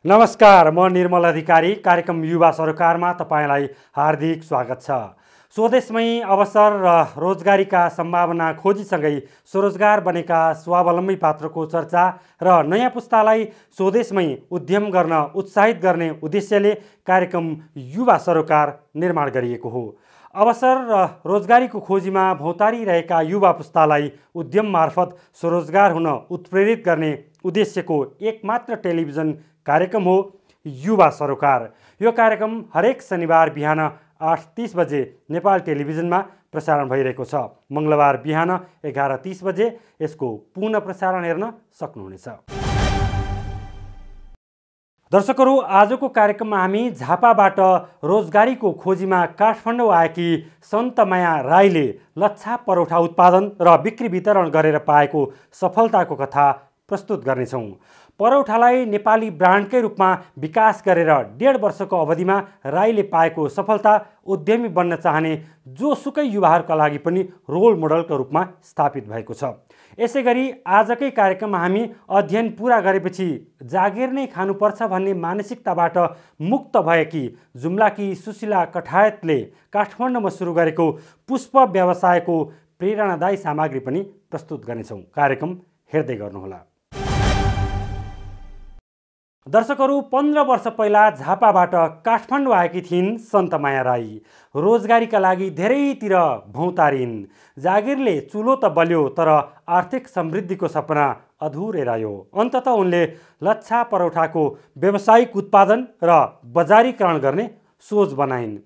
नमस्कार, म निर्मल अधिकारी। कार्यक्रम युवा सरोकारमा तपाईलाई हार्दिक स्वागत छ। स्वदेशमै अवसर र रोजगारीका सम्भावना खोजीसँगै स्वरोजगार बनेका स्वावलम्बी पात्रको चर्चा र नयाँ पुस्तालाई स्वदेशमै उद्यम गर्न उत्साहित गर्ने उद्देश्यले कार्यक्रम युवा सरोकार निर्माण गरिएको हो। अवसर र रोजगारीको खोजीमा भौतारिरहेका युवा पुस्तालाई उद्यम मार्फत स्वरोजगार हुन उत्प्रेरित गर्ने उद्देश्यको एकमात्र टेलिभिजन कार्यक्रम हो युवा सरोकार। यो कार्यक्रम हरेक शनिबार बिहान 8:30 बजे नेपाल टेलिभिजनमा प्रसारण भइरहेको छ। मङ्गलबार बिहान 11:30 बजे यसको पुनः प्रसारण हेर्न सक्नुहुनेछ। दर्शकहरू, आजको कार्यक्रममा हामी झापाबाट रोजगारीको खोजीमा काठमाडौँ आएकी सन्तमाया राईले लच्छा परोठा उत्पादन र बिक्री वितरण गरेर पाएको सफलताको कथा प्रस्तुत गर्नेछौँ। परोठालाई नेपाली ब्रान्डकै रूपमा विकास गरेर 1.5 वर्षको अवधिमा राईले पाएको सफलता उद्यमी बन्न चाहने जोसुकै युवाहरूका लागि पनि रोल मोडलको रूपमा स्थापित भएको छ। यसै गरी आजकै कार्यक्रममा हामी अध्ययन पुरा गरेपछि जागिर नै खानुपर्छ भन्ने मानसिकताबाट मुक्त भएकी जुम्लाकी सुशीला कठायतले काठमाडौँमा सुरु गरेको पुष्प व्यवसायको प्रेरणादायी सामग्री पनि प्रस्तुत गर्नेछौँ। कार्यक्रम हेर्दै गर्नुहोला। दर्शकहरू, 15 वर्ष पहिला झापाबाट काठमाडौँ आएकी थिइन् सन्तमाया राई। रोजगारीका लागि धेरैतिर भौतारिन्। जागिरले चुलो त बल्यो, तर आर्थिक समृद्धिको सपना अधुरै रह्यो। अन्ततः उनले लच्छा परोठाको व्यावसायिक उत्पादन र बजारीकरण गर्ने सोच बनाइन्।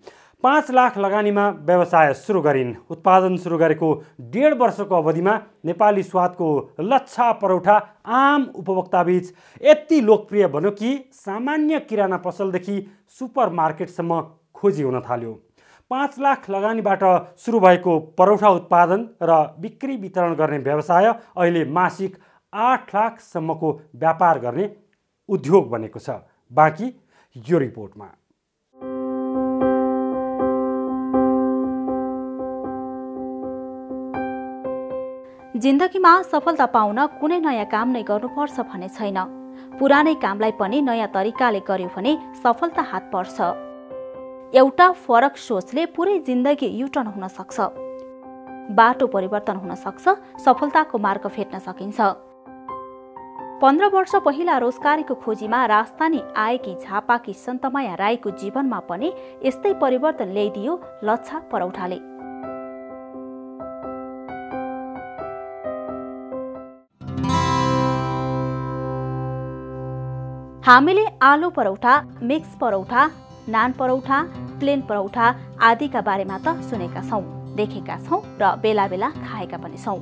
5 लाख लगानीमा व्यवसाय सुरु गरिन्। उत्पादन सुरु गरेको 1.5 वर्षको अवधिमा नेपाली स्वादको लच्छा परोठा आम उपभोक्ताबीच यति लोकप्रिय बन्यो कि सामान्य किराना पसलदेखि सुपर मार्केटसम्म खोजी हुन थाल्यो। 5 लाख लगानीबाट सुरु भएको परोठा उत्पादन र बिक्री वितरण गर्ने व्यवसाय अहिले मासिक 8 लाखसम्मको व्यापार गर्ने उद्योग बनेको छ। बाँकी यो रिपोर्टमा। जिन्दगीमा सफलता पाउन कुनै नयाँ काम नै गर्नुपर्छ भन्ने छैन। पुरानै कामलाई पनि नयाँ तरिकाले गर्यो भने सफलता हात पर्छ। एउटा फरक सोचले पुरै जिन्दगी युटर्न हुन सक्छ। बाटो परिवर्तन हुन सक्छ। सफलताको मार्ग भेट्न सकिन्छ। 15 वर्ष पहिला रोजगारीको खोजीमा राजधानी आएकी झापाकी सन्तमाया राईको जीवनमा पनि यस्तै परिवर्तन ल्याइदियो लच्छा परोठाले। हामीले आलु परोठा, मिक्स परोठा, नान परोठा, प्लेन परोठा आदिका बारेमा त सुनेका छौँ, देखेका छौँ र बेला बेला खाएका पनि छौँ।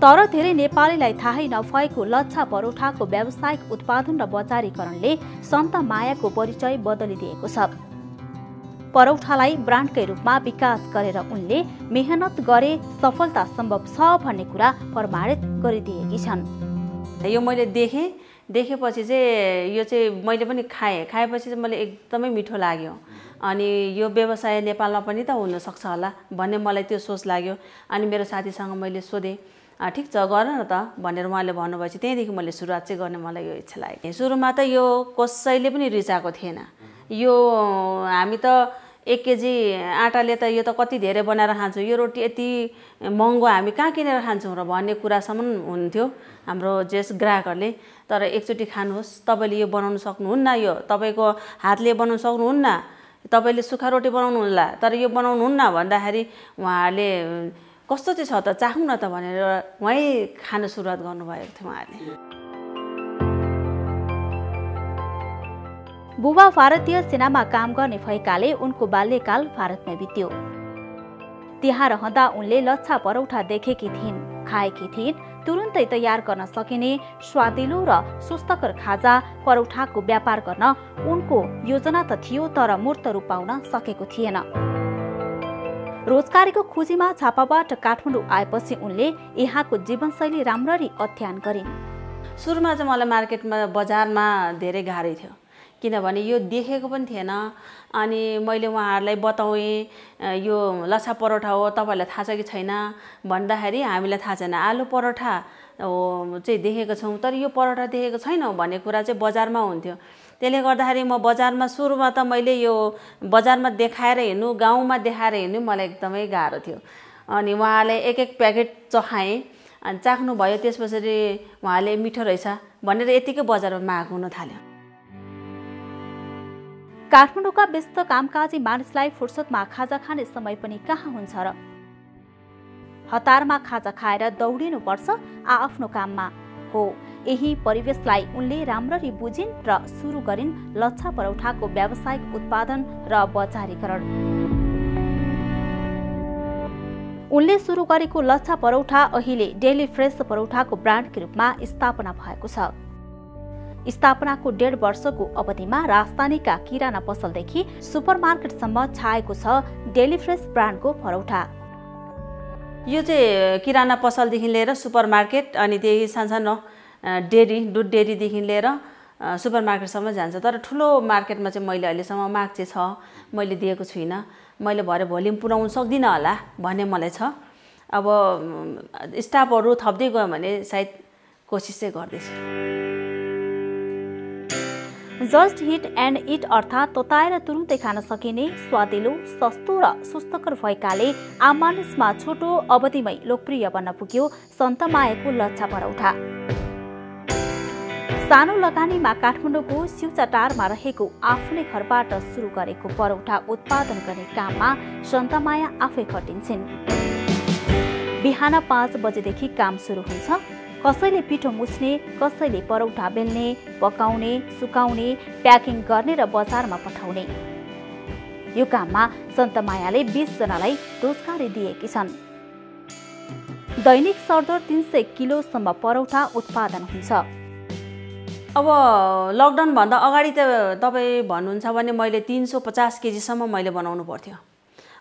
तर धेरै नेपालीलाई थाहै नभएको लच्छा परोठाको व्यावसायिक उत्पादन र बजारीकरणले सन्तमायाको परिचय बदलिदिएको छ। परोठालाई ब्रान्डकै रूपमा विकास गरेर उनले मेहनत गरे सफलता सम्भव छ भन्ने कुरा प्रमाणित गरिदिएकी छन्। यो मैले देखेपछि चाहिँ यो चाहिँ मैले पनि खाएपछि चाहिँ मलाई एकदमै मिठो लाग्यो। अनि यो व्यवसाय नेपालमा पनि त हुनसक्छ होला भन्ने मलाई त्यो सोच लाग्यो। अनि मेरो साथीसँग मैले सोधेँ, ठिक छ गर न त भनेर उहाँले भन्नुभएपछि त्यहीँदेखि मैले सुरुवात चाहिँ गर्ने मलाई यो इच्छा लाग्यो। सुरुमा त यो कसैले पनि रिचाएको थिएन। यो हामी त 1 केजी आटाले त यो त कति धेरै बनाएर खान्छौँ, यो रोटी यति महँगो हामी कहाँ किनेर खान्छौँ र भन्ने कुरासम्म हुन्थ्यो हाम्रो जेस ग्राहकहरूले। तर एकचोटि खानुहोस्, तपाईँले यो बनाउनु सक्नुहुन्न, यो तपाईँको हातले बनाउनु सक्नुहुन्न, तपाईँले सुक्खा रोटी बनाउनुहुन्न, तर यो बनाउनुहुन्न भन्दाखेरि उहाँहरूले कस्तो चाहिँ छ त चाखौँ न त भनेर उहाँ खान सुरुवात गर्नुभएको थियो उहाँहरूले। बुबा भारतीय सेनामा काम गर्ने भएकाले उनको बाल्यकाल भारतमै बित्यो। त्यहाँ रहँदा उनले लच्छा परोठा देखेकी थिइन्, खाएकी थिइन्। तुरुन्तै तयार गर्न सकिने स्वादिलो र स्वस्थकर खाजा परोठाको व्यापार गर्न उनको योजना त थियो, तर मूर्त रूप पाउन सकेको थिएन। रोजगारीको खोजीमा झापाबाट काठमाडौँ आएपछि उनले यहाँको जीवनशैली राम्ररी अध्ययन गरिन्। सुरुमा चाहिँ मलाई मार्केटमा बजारमा धेरै गाह्रै थियो, किनभने यो देखेको पनि थिएन। अनि मैले उहाँहरूलाई बताएँ यो लच्छा परोठा हो, तपाईँलाई थाहा छ कि छैन भन्दाखेरि हामीलाई थाहा छैन, आलु परोठा चाहिँ देखेको छौँ तर यो परोठा देखेको छैनौँ भन्ने कुरा चाहिँ बजारमा हुन्थ्यो। त्यसले गर्दाखेरि म बजारमा सुरुमा त मैले यो बजारमा देखाएर हिँड्नु गाउँमा देखाएर हिँड्नु मलाई एकदमै गाह्रो थियो। अनि उहाँले एक एक प्याकेट चखाएँ अनि चाख्नुभयो। त्यसपछि उहाँले मिठो रहेछ भनेर यतिकै बजारमा माग हुन थाल्यो। काठमाडौँका व्यस्त कामकाजी मानिसलाई फुर्सदमा खाजा खाने समय पनि कहाँ हुन्छ र? हतारमा खाजा खाएर दौडिनुपर्छ आफ्नो काममा हो। यही परिवेशलाई उनले राम्ररी बुझिन् र सुरु गरिन् लच्छा परौठाको व्यावसायिक उत्पादन र बजारीकरण। उनले सुरु गरेको लच्छा परौठा अहिले डेली फ्रेस परौठाको ब्रान्डको रूपमा स्थापना भएको छ। स्थापनाको 1.5 वर्षको अवधिमा राजधानीका किराना पसलदेखि सुपरमार्केटसम्म छाएको छ डेली फ्रेस ब्रान्डको परौठा। यो चाहिँ किराना पसलदेखि लिएर सुपरमार्केट अनि त्यही सानसानो डेरी दुध डेरीदेखि लिएर सुपरमार्केटसम्म जान्छ। तर ठुलो मार्केटमा चाहिँ मैले अहिलेसम्म माग चाहिँ छ, मैले दिएको छुइनँ। मैले भरे भोल्युम पुर्याउन सक्दिनँ होला भन्ने मलाई छ। अब स्टाफहरू थप्दै गयो भने सायद कोसिस चाहिँ गर्दैछु। जस्ट हिट एन्ड इट अर्थात् तताएर तुरुन्तै खान सकिने स्वादिलो, सस्तो र सुस्तकर भएकाले आम मानिसमा छोटो अवधिमै लोकप्रिय बन्न पुग्यो सन्तमायाको लच्छा परौठा। सानो लगानीमा काठमाडौँको सिउचाटारमा रहेको आफ्नै घरबाट सुरु गरेको परौठा उत्पादन गर्ने काममा सन्तमाया आफै खटिन्छन्। बिहान 5 बजेदेखि काम सुरु हुन्छ। कसैले पिठो मुछ्ने, कसैले परौठा बेल्ने, पकाउने, सुकाउने, प्याकिङ गर्ने र बजारमा पठाउने। यो काममा सन्तमायाले 20 जनालाई रोजगारी दिएकी छन्। दैनिक सरदर 300 किलोसम्म परौठा उत्पादन हुन्छ। अब लकडाउनभन्दा अगाडि त तपाईँ भन्नुहुन्छ भने मैले 350 केजीसम्म मैले बनाउनु पर्थ्यो।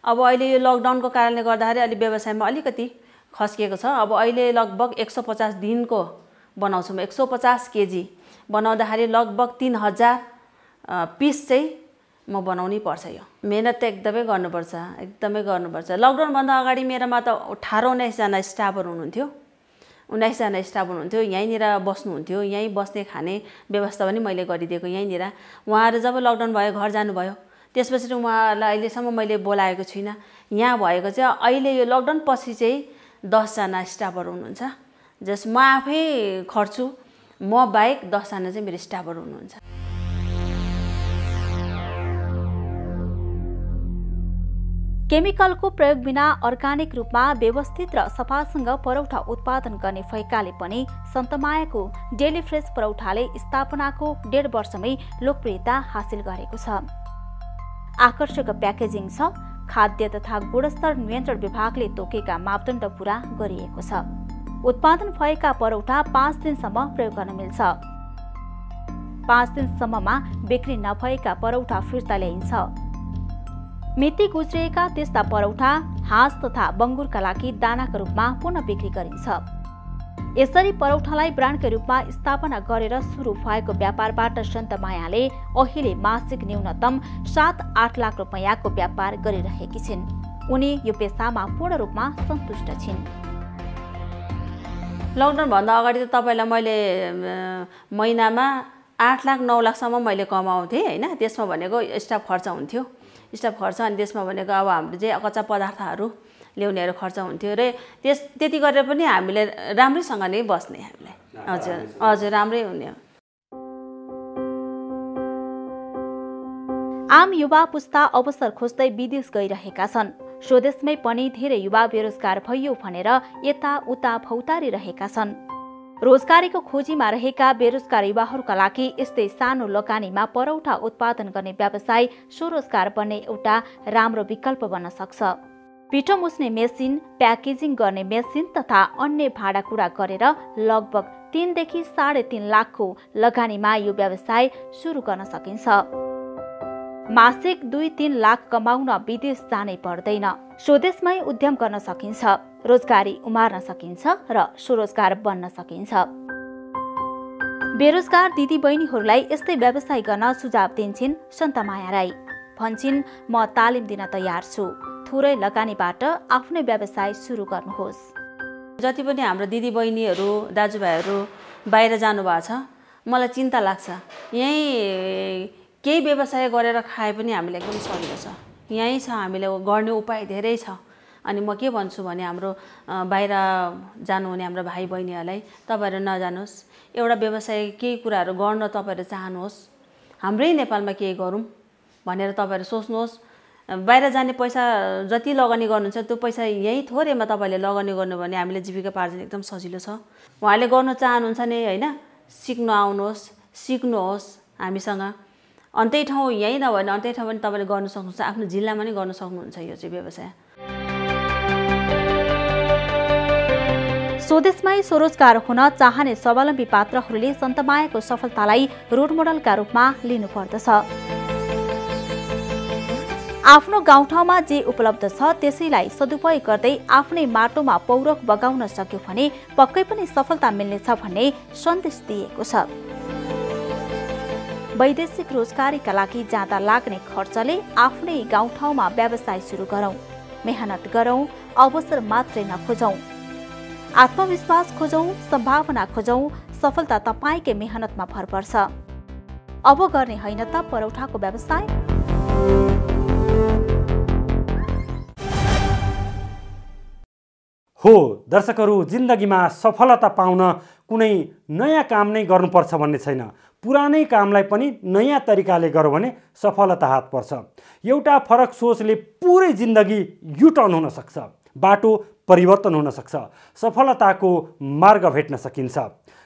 अब अहिले यो लकडाउनको कारणले गर्दाखेरि अलि व्यवसायमा अलिकति खस्किएको छ। अब अहिले लगभग 150 दिनको बनाउँछु म। 150 केजी बनाउँदाखेरि लगभग 3000 पिस चाहिँ म बनाउनै पर्छ। यो मेहनत त एकदमै गर्नुपर्छ, एकदमै गर्नुपर्छ। लकडाउनभन्दा अगाडि मेरोमा त 18-19 जना स्टाफहरू हुनुहुन्थ्यो। 19 जना स्टाफ हुनुहुन्थ्यो। यहीँनिर बस्नुहुन्थ्यो। यहीँ बस्ने खाने व्यवस्था पनि मैले गरिदिएको यहीँनिर। उहाँहरू जब लकडाउन भयो घर जानुभयो, त्यसपछि उहाँहरूलाई अहिलेसम्म मैले बोलाएको छुइनँ। यहाँ भएको चाहिँ अहिले यो लकडाउन पछि चाहिँ 10 जना स्टाफहरू हुनुहुन्छ। जस म आफै खट्छु, म बाहेक 10 जना चाहिँ मेरो स्टाफहरू हुनुहुन्छ। केमिकलको प्रयोग बिना अर्गानिक रूपमा व्यवस्थित र सफासँग परौठा उत्पादन गर्ने भएकाले पनि सन्तमायाको डेली फ्रेस परौठाले स्थापनाको 1.5 वर्षमै लोकप्रियता हासिल गरेको छ। आकर्षक प्याकेजिङ छ। खाद्य तथा गुणस्तर नियन्त्रण विभागले तोकेका मापदण्ड पूरा गरिएको छ। उत्पादन भएका परौठा 5 दिनसम्म प्रयोग गर्न मिल्छ। 5 दिनसम्ममा बिक्री नभएका परौठा फिर्ता ल्याइन्छ। मिति गुज्रिएका त्यस्ता परौठा हाँस तथा बङ्गुरका लागि दानाका रूपमा पुनः बिक्री गरिन्छ। यसरी परौठालाई ब्रान्डका रूपमा स्थापना गरेर सुरु भएको व्यापारबाट सन्तमायाले अहिले मासिक न्यूनतम 7-8 लाख रुपैयाँको व्यापार गरिरहेकी छिन्। उनी यो पेसामा पूर्ण रूपमा सन्तुष्ट छिन्। लकडाउनभन्दा अगाडि त तपाईँलाई मैले महिनामा 8 लाख 9 लाखसम्म मैले कमाउँथेँ होइन। त्यसमा भनेको स्टाफ खर्च हुन्थ्यो। स्टाफ खर्च अनि त्यसमा भनेको अब हाम्रो चाहिँ कच्चा पदार्थहरू ल्याउनेहरू खर्च हुन्थ्यो र त्यति गरेर पनि हामीले राम्रैसँग नै बस्ने हामीलाई। हजुर हजुर राम्रै हुने। आम युवा पुस्ता अवसर खोज्दै विदेश गइरहेका छन्। स्वदेशमै पनि धेरै युवा बेरोजगार भइयो भनेर यताउता भौतारिरहेका छन्। रोजगारीको खोजीमा रहेका बेरोजगार युवाहरूका लागि यस्तै सानो लगानीमा परौठा उत्पादन गर्ने व्यवसाय स्वरोजगार बन्ने एउटा राम्रो विकल्प बन्न सक्छ। पिठो मुछ्ने मेसिन, प्याकेजिङ गर्ने मेसिन तथा अन्य भाडाकुडा गरेर लगभग 3 देखि 3.5 लाखको लगानीमा यो व्यवसाय सुरु गर्न सकिन्छ। मासिक 2-3 लाख कमाउन विदेश जानै पर्दैन। स्वदेशमै उद्यम गर्न सकिन्छ, रोजगारी उमार्न सकिन्छ र स्वरोजगार बन्न सकिन्छ। बेरोजगार दिदीबहिनीहरूलाई यस्तै व्यवसाय गर्न सुझाव दिन्छन् सन्तमाया राई। भन्छन्, म तालिम दिन तयार छु। थोरै लगानीबाट आफ्नै व्यवसाय सुरु गर्नुहोस्। जति पनि हाम्रो दिदीबहिनीहरू दाजुभाइहरू बाहिर जानुभएको छ, मलाई चिन्ता लाग्छ। यहीँ केही व्यवसाय गरेर खाए पनि हामीलाई एकदम सजिलो छ। यहीँ छ, हामीले गर्ने उपाय धेरै छ। अनि म के भन्छु भने हाम्रो बाहिर जानुहुने हाम्रो भाइ बहिनीहरूलाई तपाईँहरू नजानुहोस्, एउटा व्यवसाय केही कुराहरू गर्न तपाईँहरू चाहनुहोस्, हाम्रै नेपालमा केही गरौँ भनेर तपाईँहरू सोच्नुहोस्। बाहिर जाने पैसा जति लगानी गर्नुहुन्छ त्यो पैसा यहीँ थोरैमा तपाईँले लगानी गर्नु भने हामीले जीविका पार्जन एकदम सजिलो छ। उहाँले गर्न चाहनुहुन्छ नि होइन, सिक्न आउनुहोस्, सिक्नुहोस् हामीसँग। अन्तै ठाउँ यहीँ नभए अन्तै ठाउँ पनि तपाईँले गर्न सक्नुहुन्छ, आफ्नो जिल्लामा नै गर्न सक्नुहुन्छ यो चाहिँ व्यवसाय। स्वदेशमै स्वरोजगार हुन चाहने स्वावलम्बी पात्रहरूले सन्तमायाको सफलतालाई रोल मोडलका रूपमा लिनुपर्दछ। आफ्नो गाउँठाउँमा जे उपलब्ध छ त्यसैलाई सदुपयोग गर्दै आफ्नै माटोमा पौरख बगाउन सक्यो भने पक्कै पनि सफलता मिल्नेछ भन्ने सन्देश दिएको छ। वैदेशिक रोजगारीका लागि जाँदा लाग्ने खर्चले आफ्नै गाउँठाउँमा व्यवसाय सुरु गरौँ, मेहनत गरौँ, अवसर मात्रै नखोजौँ, आत्मविश्वास खोजौँ, सम्भावना खोजौँ। सफलता तपाईँकै मेहनतमा भर पर्छ। अब गर्ने होइन त परौठाको व्यवसाय। हो दर्शकहरू, जिन्दगीमा सफलता पाउन कुनै नयाँ काम नै गर्नुपर्छ भन्ने छैन। पुरानै कामलाई पनि नयाँ तरिकाले गरौँ भने सफलता हात पर्छ। एउटा फरक सोचले पुरै जिन्दगी युटर्न हुन सक्छ, बाटो परिवर्तन हुन सक्छ, सफलताको मार्ग भेट्न सकिन्छ।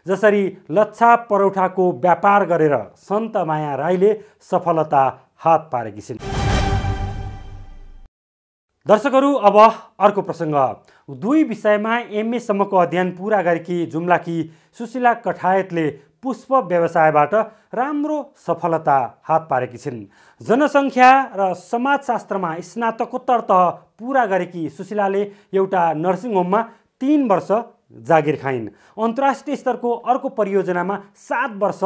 जसरी लच्छा परौठाको व्यापार गरेर सन्तमाया राईले सफलता हात पारेकी छिन्। दर्शकहरू, अब अर्को प्रसङ्ग। 2 विषयमा MA सम्मको अध्ययन पुरा गरेकी जुम्लाकी सुशीला कठायतले पुष्प व्यवसायबाट राम्रो सफलता हात पारेकी छिन्। जनसङ्ख्या र समाजशास्त्रमा स्नातकोत्तर तह पुरा गरेकी सुशीलाले एउटा नर्सिङ होममा 3 वर्ष जागिर खाइन्। अन्तर्राष्ट्रिय स्तरको अर्को परियोजनामा 7 वर्ष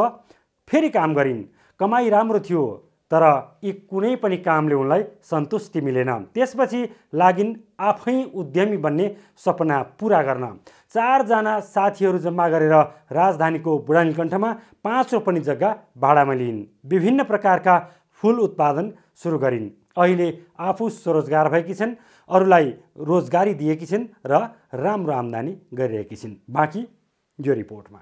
फेरि काम गरिन्। कमाई राम्रो थियो, तर यी कुनै पनि कामले उनलाई सन्तुष्टि मिलेन। त्यसपछि लागिन् आफै उद्यमी बन्ने सपना पुरा गर्न। 4 जना साथीहरू जम्मा गरेर राजधानीको बुढानीकण्ठमा 5 रोपनी जग्गा भाडामा लिइन्। विभिन्न प्रकारका फुल उत्पादन सुरु गरिन्। अहिले आफू स्वरोजगार भएकी छिन्, अरूलाई रोजगारी दिएकी छिन् र राम्रो आम्दानी गरिरहेकी छिन्। बाँकी यो रिपोर्टमा।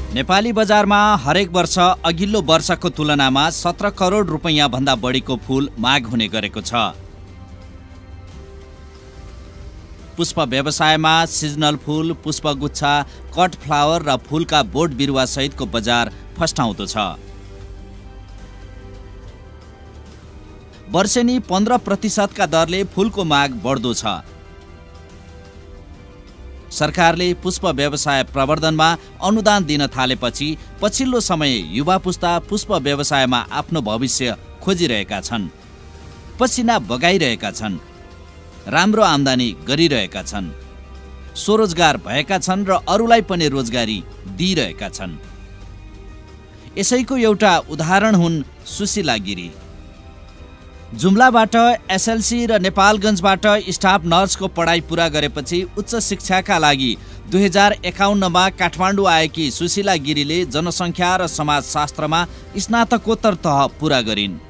नेपाली बजारमा हरेक वर्ष अघिल्लो वर्षको तुलनामा 17 करोड रुपैयाँ भन्दा बढीको फूल माग हुने गरेको छ। पुष्प व्यवसायमा सिजनल फूल, पुष्पगुच्छा, कट फ्लावर र फूलका बोट बिरुवा सहितको बजार फस्टाउँदो छ। वर्षेनी 15% का दरले फूलको माग बढ्दो छ। सरकारले पुष्प व्यवसाय प्रवर्धनमा अनुदान दिन थालेपछि पछिल्लो समय युवा पुस्ता पुष्प व्यवसायमा आफ्नो भविष्य खोजिरहेका छन्, पसिना बगाइरहेका छन्, राम्रो आम्दानी गरिरहेका छन्, स्वरोजगार भएका छन् र अरूलाई पनि रोजगारी दिइरहेका छन्। यसैको एउटा उदाहरण हुन् सुशीला गिरी। जुम्लाबाट SLC र नेपालगञ्जबाट स्टाफ नर्सको पढाइ पुरा गरेपछि उच्च शिक्षाका लागि 2051 काठमाडौँ आएकी सुशीला गिरीले जनसङ्ख्या र समाजशास्त्रमा स्नातकोत्तर तह पुरा गरिन्।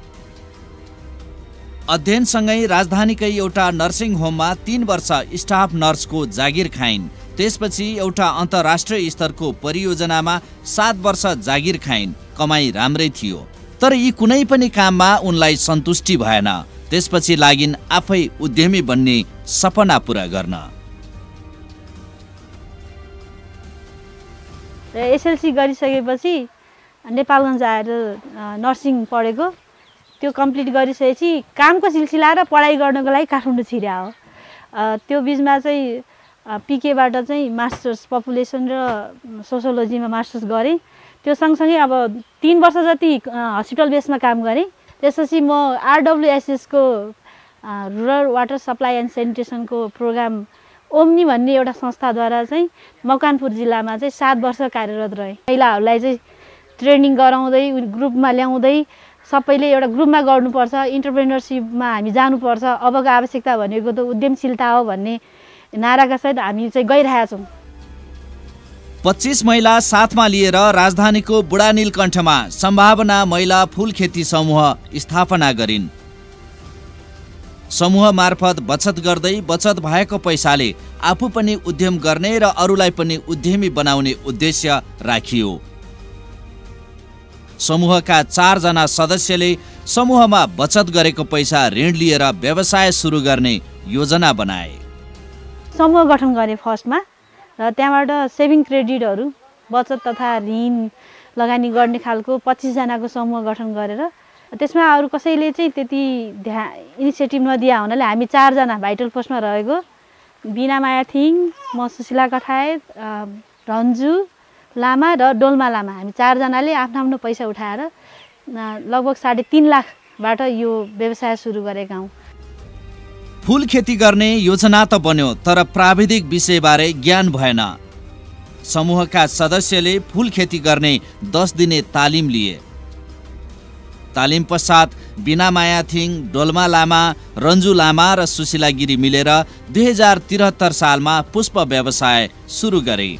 अध्ययनसँगै राजधानीकै एउटा नर्सिङ होममा 3 वर्ष स्टाफ नर्सको जागिर खाइन्। त्यसपछि एउटा अन्तर्राष्ट्रिय स्तरको परियोजनामा 7 वर्ष जागिर खाइन्। कमाई राम्रै थियो, तर यी कुनै पनि काममा उनलाई सन्तुष्टि भएन। त्यसपछि लागिन् आफै उद्यमी बन्ने सपना पुरा गर्न। SLC गरिसकेपछि नेपालगञ्ज आएर नर्सिङ पढेको, त्यो कम्प्लिट गरिसकेपछि कामको सिलसिला र पढाइ गर्नको लागि काठमाडौँ छिर्या हो। त्यो बिचमा चाहिँ PK बाट चाहिँ मास्टर्स पपुलेसन र सोसियोलोजीमा मास्टर्स गरेँ। त्यो सँगसँगै अब 3 वर्ष जति हस्पिटल बेसमा काम गरेँ। त्यसपछि म RWSS को रुरल वाटर सप्लाई एन्ड सेनिटेसनको प्रोग्राम ओम्नी भन्ने एउटा संस्थाद्वारा चाहिँ मकवानपुर जिल्लामा चाहिँ 7 वर्ष कार्यरत रहेँ। महिलाहरूलाई चाहिँ ट्रेनिङ गराउँदै ग्रुपमा ल्याउँदै सबैले एउटा ग्रुपमा गर्नुपर्छ, इन्टरप्रेन्योरसिपमा हामी जानुपर्छ, अबको आवश्यकता भनेको त उद्यमशीलता हो भन्ने नाराका सहित हामी चाहिँ गइरहेका छौँ। 25 महिला साथमा लिएर राजधानीको बुढा नीलकण्ठमा सम्भावना महिला फूल खेती समूह स्थापना गरिन्। समूह मार्फत बचत गर्दै बचत भएको पैसाले आफू पनि उद्यम गर्ने र अरूलाई पनि उद्यमी बनाउने उद्देश्य राखियो। समूहका 4 जना सदस्यले समूहमा बचत गरेको पैसा ऋण लिएर व्यवसाय सुरु गर्ने योजना बनाए। समूह गठन गरे फर्स्टमा र त्यहाँबाट सेभिङ क्रेडिटहरू बचत तथा ऋण लगानी गर्ने खालको 25 जनाको समूह गठन गरेर त्यसमा अरू कसैले चाहिँ त्यति इनिसिएटिभ नदिया हुनाले हामी 4 जना भाइटल पोस्टमा रहेको बिनामाया थिङ, म सुशीला कठायत, रन्जु लामा र डोल्मा लामा हामी 4 जनाले आफ्नो पैसा उठाएर लगभग 3.5 लाखबाट यो व्यवसाय सुरु गरेका हौँ। फूल खेती गर्ने योजना त बन्यो तर प्राविधिक विषयबारे ज्ञान भएन। समूहका सदस्यले फूल खेती गर्ने 10 दिने तालिम लिए। तालिम पश्चात बिनामाया थिङ, डोल्मा लामा, रन्जु लामा र सुशीला गिरी मिलेर 2073 सालमा पुष्प व्यवसाय सुरु गरे।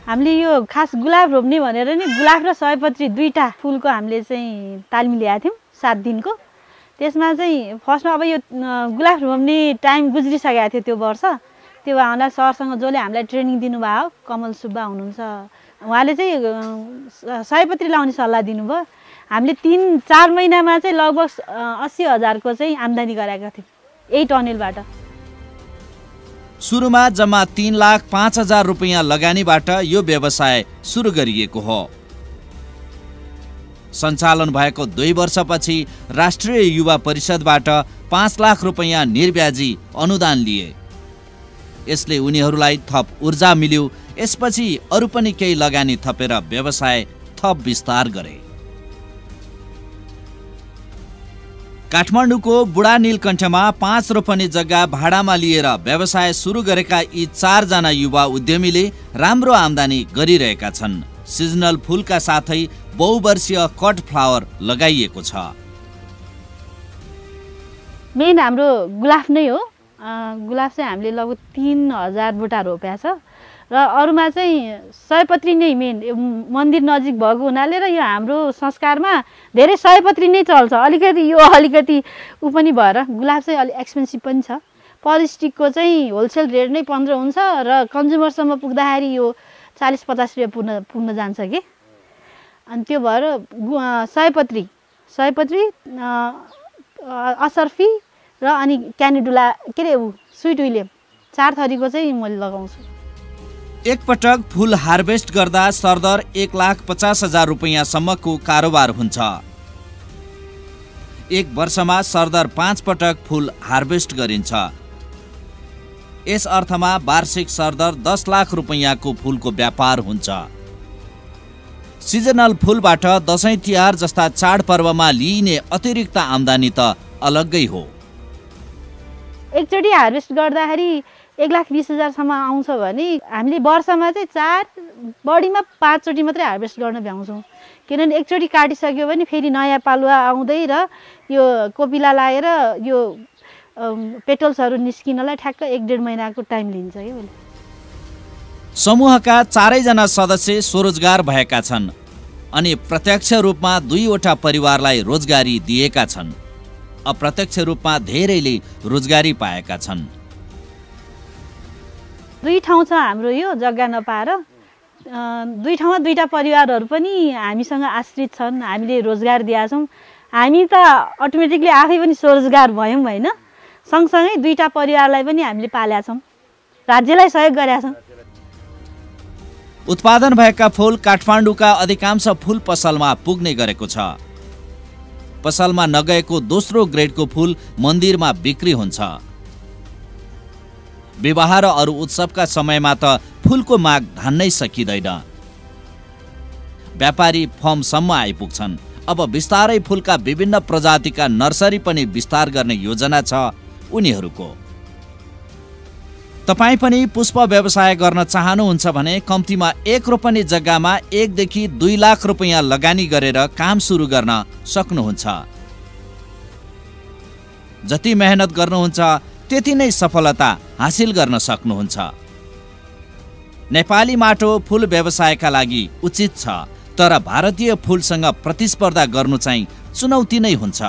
हामीले यो खास गुलाब रोप्ने भनेर नि गुलाब र सयपत्री दुईटा फुलको हामीले चाहिँ तालिम ल्याएको थियौँ 7 दिनको। त्यसमा चाहिँ फर्स्टमा अब यो गुलाब रोप्ने टाइम गुज्रिसकेको थियो त्यो वर्ष। त्यो उहाँलाई सरसँग जसले हामीलाई ट्रेनिङ दिनुभयो कमल सुब्बा हुनुहुन्छ, उहाँले चाहिँ सयपत्री लाउने सल्लाह दिनुभयो। हामीले 3-4 महिनामा चाहिँ लगभग 80,000 को चाहिँ आम्दानी गरेका थियौँ यही टनेलबाट। सुरुमा जम्मा 3,05,000 रुपैयाँ लगानीबाट यो व्यवसाय सुरु गरिएको हो। सञ्चालन भएको 2 वर्षपछि राष्ट्रिय युवा परिषदबाट 5 लाख रुपैयाँ निर्ब्याजी अनुदान लिए। यसले उनीहरूलाई थप ऊर्जा मिल्यो। यसपछि अरू पनि केही लगानी थपेर व्यवसाय थप विस्तार गरे। काठमाडौँको बुढा नीलकण्ठमा 5 रोपनी जग्गा भाडामा लिएर व्यवसाय सुरु गरेका यी 4 जना युवा उद्यमीले राम्रो आम्दानी गरिरहेका छन्। सिजनल फूलका साथै बहुवर्षीय कट फ्लावर लगाइएको छ। मेन हाम्रो गुलाब नै हो। गुलाब चाहिँ हामीले लगभग 3,000 बुटा रोपेको छ र अरूमा चाहिँ सयपत्री नै मेन मन्दिर नजिक भएको हुनाले र यो हाम्रो संस्कारमा धेरै सयपत्री नै चल्छ। अलिकति ऊ पनि भएर गुलाब चाहिँ अलि एक्सपेन्सिभ पनि छ। पर स्टिकको चाहिँ होलसेल रेट नै 15 हुन्छ र कन्ज्युमरसम्म पुग्दाखेरि यो 40-50 रुपियाँ पुग्न जान्छ कि। अनि त्यो भएर सयपत्री असर्फी र अनि क्यानेडुला के अरे स्विट विलियम 4 थरीको चाहिँ मैले लगाउँछु। एक पटक फूल हार्भेस्ट गर्दा सरदर 1,50,000 रुपैयाँसम्मको कारोबार हुन्छ। एक वर्षमा सरदर 5 पटक फूल हार्भेस्ट गरिन्छ। यस अर्थमा वार्षिक सरदर 10 लाख रुपैयाँको फूलको व्यापार हुन्छ। सिजनल फूलबाट दशैं तिहार जस्ता चाडपर्वमा लिइने अतिरिक्त आम्दानी त अलग्गै हो। एकचोटि हार्भेस्ट गर्दाखेरि 1,20,000 सम्म आउँछ भने हामीले वर्षमा चाहिँ 4 बढीमा 5 चोटि मात्रै हार्भेस्ट गर्न भ्याउँछौँ। किनभने एकचोटि काटिसक्यो भने फेरि नयाँ पालुवा आउँदै र यो कोपिला लागेर यो पेटल्सहरू निस्किनलाई ठ्याक्क 1-1.5 महिनाको टाइम लिन्छ के भने। समूहका 4 जना सदस्य स्वरोजगार भएका छन् अनि प्रत्यक्ष रूपमा 2 वटा परिवारलाई रोजगारी दिएका छन्। अप्रत्यक्ष रूपमा धेरैले रोजगारी पाएका छन्। 2 ठाउँ छ हाम्रो यो जग्गा नपाएर 2 ठाउँमा 2टा परिवारहरू पनि हामीसँग आश्रित छन्। हामीले रोजगार दिएका छौँ। हामी त अटोमेटिकली आफै पनि स्वरोजगार भयौँ होइन। सँगसँगै 2टा परिवारलाई पनि हामीले पालेका छौँ, राज्यलाई सहयोग गरेका छौँ। उत्पादन भएका फूल काठमाडौँका अधिकांश फूल पसलमा पुग्ने गरेको छ। पसलमा नगएको दोस्रो ग्रेडको फूल मन्दिरमा बिक्री हुन्छ। विवाह र अरू उत्सवका समयमा त फूलको माग धान्नै सकिँदैन। व्यापारी फर्मसम्म आइपुग्छन्। अब बिस्तारै फूलका विभिन्न प्रजातिका नर्सरी पनि विस्तार गर्ने योजना छ उनीहरूको। तपाईँ पनि पुष्प व्यवसाय गर्न चाहनुहुन्छ भने कम्तीमा 1 रोपनी जग्गामा 1 देखि 2 लाख रुपैयाँ लगानी गरेर काम सुरु गर्न सक्नुहुन्छ। जति मेहनत गर्नुहुन्छ त्यति नै सफलता हासिल गर्न सक्नुहुन्छ। नेपाली माटो फूल व्यवसायका लागि उचित छ, तर भारतीय फूलसँग प्रतिस्पर्धा गर्नु चाहिँ चुनौती नै हुन्छ।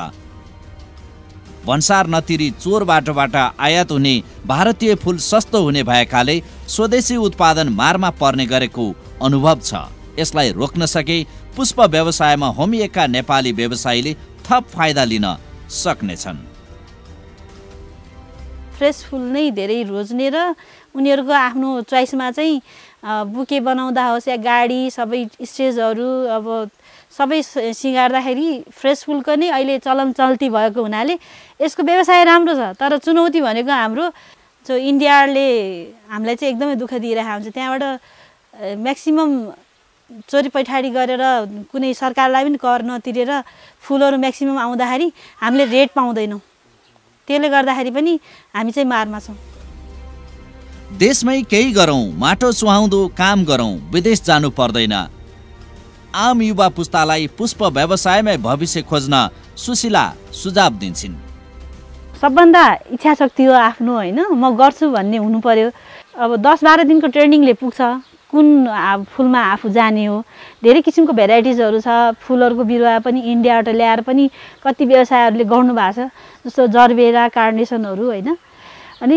भन्सार नतिरी चोर बाटोबाट आयात हुने भारतीय फूल सस्तो हुने भएकाले स्वदेशी उत्पादन मारमा पर्ने गरेको अनुभव छ। यसलाई रोक्न सके पुष्प व्यवसायमा होमिएका नेपाली व्यवसायीले थप फाइदा लिन सक्नेछन्। फ्रेस फुल नै धेरै रोज्ने र उनीहरूको आफ्नो चोइसमा चाहिँ बुके बनाउँदा होस् या गाडी सबै स्टेजहरू अब सबै सिँगार्दाखेरि फ्रेस फुलको नै अहिले चलन चल्ती भएको हुनाले यसको व्यवसाय राम्रो छ। तर चुनौती भनेको हाम्रो जो इन्डियाले हामीलाई चाहिँ एकदमै दुःख दिइरहेको हुन्छ। त्यहाँबाट म्याक्सिमम चोरी पैठारी गरेर कुनै सरकारलाई पनि कर नतिरेर फुलहरू म्याक्सिमम आउँदाखेरि हामीले रेट पाउँदैनौँ। त्यसले गर्दाखेरि पनि हामी चाहिँ मारमा छौँ। देशमै केही गरौँ, माटो सुहाउँदो काम गरौँ, विदेश जानु पर्दैन। आम युवा पुस्तालाई पुष्प व्यवसायमै भविष्य खोज्न सुशीला सुझाव दिन्छन्। सबभन्दा इच्छा शक्ति हो आफ्नो, होइन, म गर्छु भन्ने हुनु पर्यो। अब 10-12 दिनको ट्रेनिङले पुग्छ कुन फुलमा आफू जाने हो। धेरै किसिमको भेराइटिजहरू छ। फुलहरूको बिरुवा पनि इन्डियाबाट ल्याएर पनि कति व्यवसायहरूले गर्नु भएको छ, जस्तो जरबेरा कार्नेसनहरू, होइन। अनि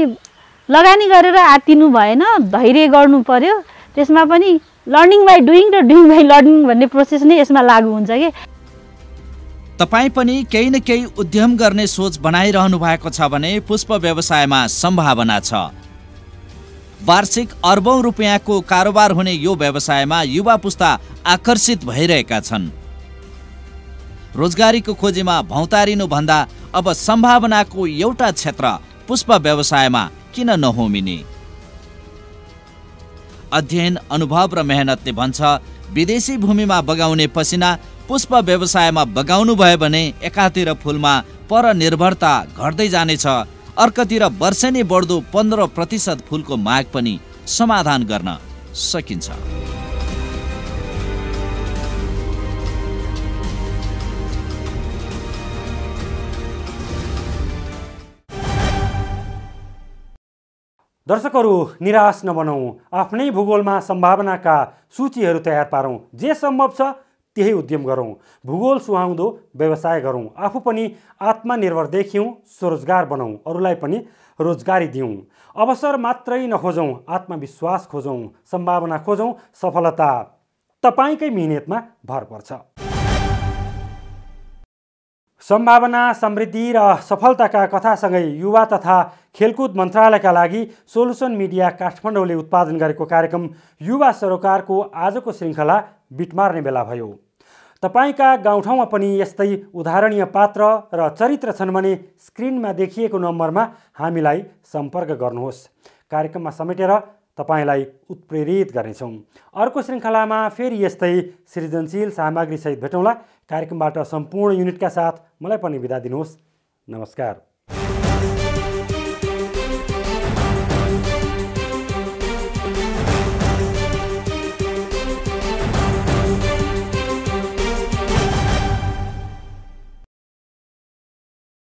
लगानी गरेर आत्तिनु भएन, धैर्य गर्नु पर्यो। त्यसमा पनि लर्निङ बाई डुइङ र डुइङ बाई लर्निङ भन्ने प्रोसेस नै यसमा लागू हुन्छ के। तपाईँ पनि केही न केही उद्यम गर्ने सोच बनाइरहनु भएको छ भने पुष्प व्यवसायमा सम्भावना छ। वार्षिक अर्बौं रुपियाँको कारोबार हुने यो व्यवसायमा युवा पुस्ता आकर्षित भइरहेका छन्। रोजगारीको खोजीमा भौतारिनु भन्दा अब सम्भावनाको एउटा क्षेत्र पुष्प व्यवसायमा किन नहोमिने? अध्ययन, अनुभव र मेहनतले भन्छ विदेशी भूमिमा बगाउने पसिना पुष्प व्यवसायमा बगाउनु भयो भने एकातिर फुलमा परनिर्भरता घट्दै जानेछ, अर्कोतिर वर्षेनी बढ्दो 15% फुलको माग पनि समाधान गर्न सकिन्छ। दर्शकहरू, निराश नबनौँ। आफ्नै भूगोलमा सम्भावनाका सूचीहरू तयार पारौँ। जे सम्भव छ त्यही उद्यम गरौँ। भूगोल सुहाउँदो व्यवसाय गरौँ। आफू पनि आत्मनिर्भर देखियौँ, स्वरोजगार बनाऊँ, अरूलाई पनि रोजगारी दिउँ। अवसर मात्रै नखोजौँ, आत्मविश्वास खोजौँ, सम्भावना खोजौँ। सफलता तपाईँकै मिहिनेतमा भर पर्छ। सम्भावना, समृद्धि र सफलताका कथासँगै युवा तथा खेलकुद मन्त्रालयका लागि सोलुसन मिडिया काठमाडौँले उत्पादन गरेको कार्यक्रम युवा सरोकारको आजको श्रृङ्खला बिट मार्ने बेला भयो। तपाईँका गाउँठाउँमा पनि यस्तै उदाहरणीय पात्र र चरित्र छन् भने स्क्रिनमा देखिएको नम्बरमा हामीलाई सम्पर्क गर्नुहोस्। कार्यक्रममा समेटेर तपाईँलाई उत्प्रेरित गर्नेछौँ। अर्को श्रृङ्खलामा फेरि यस्तै सृजनशील सामग्रीसहित भेटौँला। कार्यक्रमबाट सम्पूर्ण युनिटका साथ मलाई पनि बिदा दिनुहोस्। नमस्कार।